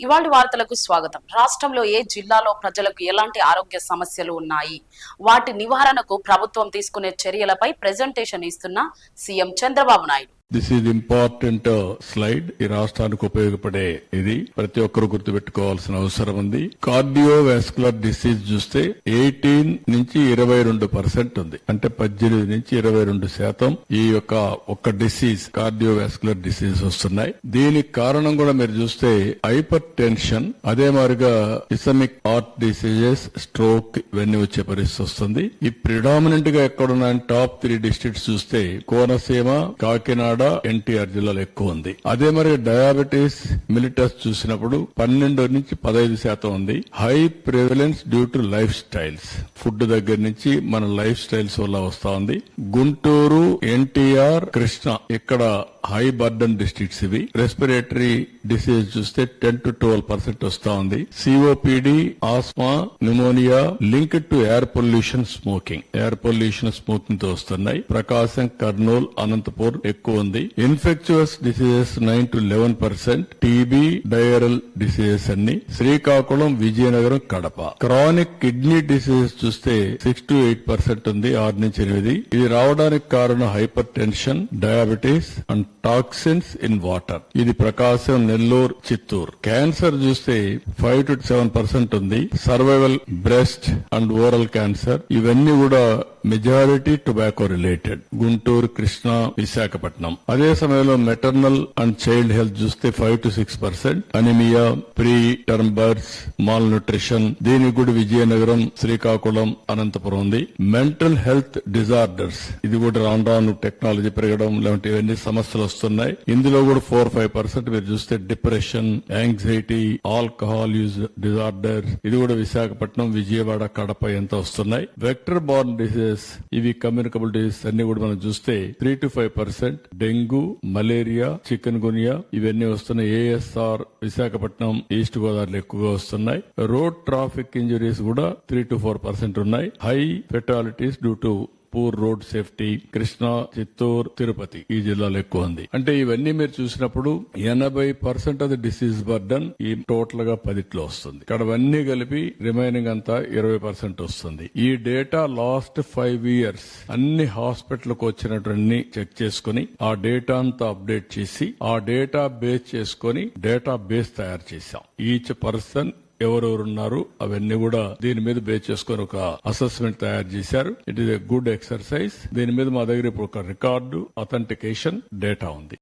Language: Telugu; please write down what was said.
ఇవాళ వార్తలకు స్వాగతం. రాష్ట్రంలో ఏ జిల్లాలో ప్రజలకు ఎలాంటి ఆరోగ్య సమస్యలు ఉన్నాయి, వాటి నివారణకు ప్రభుత్వం తీసుకునే చర్యలపై ప్రెజెంటేషన్ ఇస్తున్న CM Chandrababu Naidu. This is important slide. ఈ రాష్ట్రానికి ఉపయోగపడే ఇది ప్రతి ఒక్కరు గుర్తుపెట్టుకోవాల్సిన అవసరం ఉంది. కార్డియోవాస్కులర్ డిసీజ్ చూస్తే 18 నుంచి 22% ఉంది. అంటే 18 నుంచి 22% ఈ యొక్క ఒక్క డిసీజ్ కార్డియోవాస్కులర్ డిసీజ్ వస్తున్నాయి. దీనికి కారణం కూడా మీరు చూస్తే హైపర్ టెన్షన్, అదే మాదిరిగా ఇసమిక్ హార్ట్ డిసీజెస్, స్ట్రోక్ ఇవన్నీ వచ్చే పరిస్థితి వస్తుంది. ఈ ప్రిడామినెంట్ గా ఎక్కడున్న టాప్ 3 డిస్ట్రిక్ట్స్ చూస్తే కోనసీమ, కాకినాడ, ఎన్టీఆర్ జిల్లాలో ఎక్కువ ఉంది. అదే మరి డయాబెటీస్ మిలిటస్ చూసినప్పుడు 12 నుంచి 15% ఉంది. High prevalence due to life styles, food దగ్గర నుంచి మన లైఫ్ స్టైల్స్ వల్ల వస్తా ఉంది. గుంటూరు, ఎన్టీఆర్, కృష్ణ ఇక్కడ హై బర్డన్ డిస్ట్రిక్ట్స్ ఇవి. రెస్పిరేటరీ డిసీజ్ చూస్తే 10 to 12% వస్తా ఉంది. COPD, asthma, pneumonia linked to air pollution, smoking. Air pollution, smoking తో వస్తున్నాయి. ప్రకాశం, కర్నూలు, అనంతపూర్ ఎక్కువ ఉంది. Infectious diseases 9 to 11%. TB, diarrhoeal diseases అన్ని. Srikakulam, Vizianagaram, Kadapa. Chronic kidney diseases చూస్తే 6 to 8% ఉంది. 6 నుంచి 8. ఇది రావడానికి కారణం hyper tension, diabetes and toxins in water. ఇది ప్రకాశం, నెల్లూరు, చిత్తూరు. క్యాన్సర్ చూస్తే 5 to 7% ఉంది. Survival breast and oral cancer ఇవన్నీ కూడా majority tobacco related. Guntur, Krishna, Visakhapatnam. అదే సమయంలో మెటర్నల్ అండ్ చైల్డ్ హెల్త్ చూస్తే 5 to 6%. Anaemia, pre term births, mall nutrition దీనికి కూడా విజయనగరం, శ్రీకాకుళం, అనంతపురం ఉంది. మెంటల్ హెల్త్ డిజార్డర్స్ ఇది కూడా రాను టెక్నాలజీ పెరగడం లాంటి ఇవన్నీ సమస్యలు వస్తున్నాయి. ఇందులో కూడా 4-5% మీరు చూస్తే depression, anxiety, alcohol use disorders ఇది కూడా విశాఖపట్నం, విజయవాడ, కడప ఎంత వస్తున్నాయి. వెక్టర్ బార్న్ డిసీజెస్ ఇవి కమ్యూనికబుల్ డిసీజ్ అన్ని కూడా మనం చూస్తే 3 to 5%. డెంగ్యూ, మలేరియా, చికెన్ గునియా ఇవన్నీ వస్తున్నాయి. ఏఎస్ఆర్ విశాఖపట్నం, ఈస్ట్ గోదావరిలో ఎక్కువగా వస్తున్నాయి. రోడ్ ట్రాఫిక్ ఇంజరీస్ కూడా 3 to 4% ఉన్నాయి. High fatalities due to poor road safety Krishna, Chittoor, Tirupati ఈ జిల్లాలో ఎక్కువ ఉంది. అంటే ఇవన్నీ మీరు చూసినప్పుడు 80% ఆఫ్ ది డిసీజ్ బర్డన్ ఈ టోటల్ గా 10లో వస్తుంది. ఇక్కడ అవన్నీ కలిపి రిమైనింగ్ అంతా 20% వస్తుంది. ఈ డేటా లాస్ట్ 5 years అన్ని హాస్పిటల్కి వచ్చినటువంటి చెక్ చేసుకుని ఆ డేటా అంతా అప్డేట్ చేసి ఆ డేటా బేస్ చేసుకుని డేటా బేస్ తయారు చేశాం. ఈచ్ పర్సన్ ఎవరెవరున్నారు అవన్నీ కూడా దీని మీద బేస్ చేసుకుని ఒక అసెస్మెంట్ తయారు చేశారు. It is a good exercise. దీని మీద మా దగ్గర ఇప్పుడు ఒక రికార్డు అథెంటికేషన్ డేటా ఉంది.